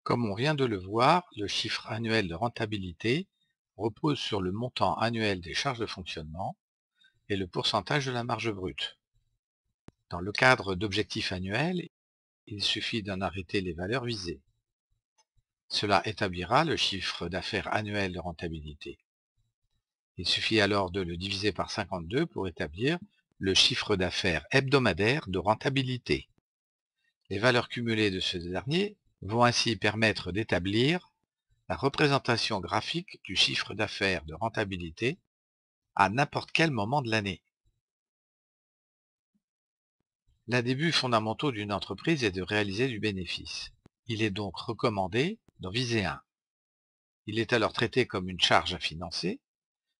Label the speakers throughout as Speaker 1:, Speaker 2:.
Speaker 1: Comme on vient de le voir, le chiffre annuel de rentabilité repose sur le montant annuel des charges de fonctionnement et le pourcentage de la marge brute. Dans le cadre d'objectifs annuels, il suffit d'en arrêter les valeurs visées. Cela établira le chiffre d'affaires annuel de rentabilité. Il suffit alors de le diviser par 52 pour établir le chiffre d'affaires hebdomadaire de rentabilité. Les valeurs cumulées de ce dernier vont ainsi permettre d'établir la représentation graphique du chiffre d'affaires de rentabilité à n'importe quel moment de l'année. L'un des buts fondamentaux d'une entreprise est de réaliser du bénéfice. Il est donc recommandé d'en viser un. Il est alors traité comme une charge à financer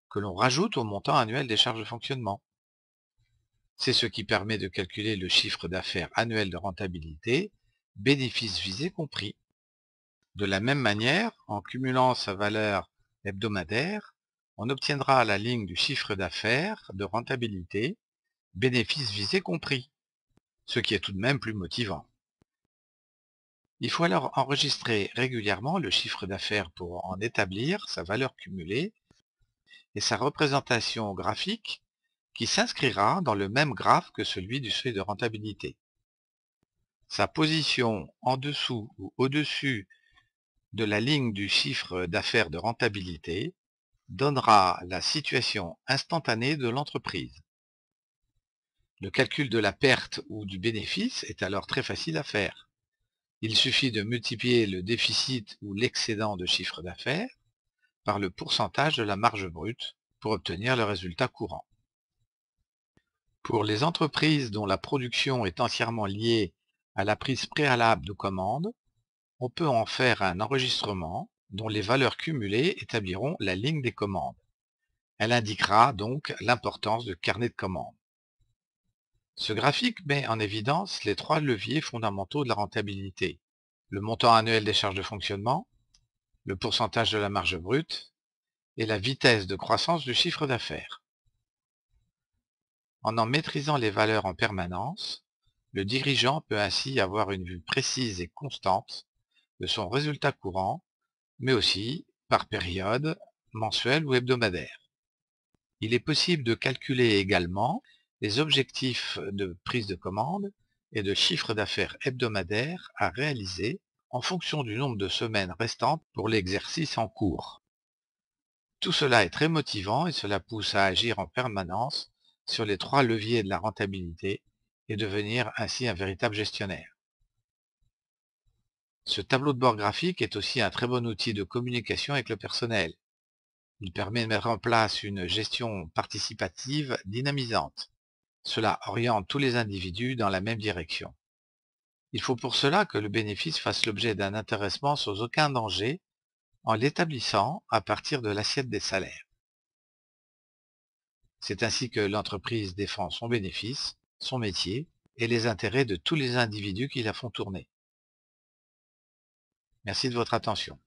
Speaker 1: que l'on rajoute au montant annuel des charges de fonctionnement. C'est ce qui permet de calculer le chiffre d'affaires annuel de rentabilité, bénéfice visé compris. De la même manière, en cumulant sa valeur hebdomadaire, on obtiendra la ligne du chiffre d'affaires de rentabilité, bénéfice visé compris, ce qui est tout de même plus motivant. Il faut alors enregistrer régulièrement le chiffre d'affaires pour en établir sa valeur cumulée et sa représentation graphique qui s'inscrira dans le même graphe que celui du seuil de rentabilité. Sa position en dessous ou au-dessus de la ligne du chiffre d'affaires de rentabilité donnera la situation instantanée de l'entreprise. Le calcul de la perte ou du bénéfice est alors très facile à faire. Il suffit de multiplier le déficit ou l'excédent de chiffre d'affaires par le pourcentage de la marge brute pour obtenir le résultat courant. Pour les entreprises dont la production est entièrement liée à la prise préalable de commandes, on peut en faire un enregistrement dont les valeurs cumulées établiront la ligne des commandes. Elle indiquera donc l'importance du carnet de commandes. Ce graphique met en évidence les trois leviers fondamentaux de la rentabilité: le montant annuel des charges de fonctionnement, le pourcentage de la marge brute et la vitesse de croissance du chiffre d'affaires. En maîtrisant les valeurs en permanence, le dirigeant peut ainsi avoir une vue précise et constante de son résultat courant, mais aussi par période, mensuelle ou hebdomadaire. Il est possible de calculer également les objectifs de prise de commande et de chiffre d'affaires hebdomadaire à réaliser en fonction du nombre de semaines restantes pour l'exercice en cours. Tout cela est très motivant et cela pousse à agir en permanence sur les trois leviers de la rentabilité et devenir ainsi un véritable gestionnaire. Ce tableau de bord graphique est aussi un très bon outil de communication avec le personnel. Il permet de mettre en place une gestion participative dynamisante. Cela oriente tous les individus dans la même direction. Il faut pour cela que le bénéfice fasse l'objet d'un intéressement sans aucun danger en l'établissant à partir de l'assiette des salaires. C'est ainsi que l'entreprise défend son bénéfice, son métier et les intérêts de tous les individus qui la font tourner. Merci de votre attention.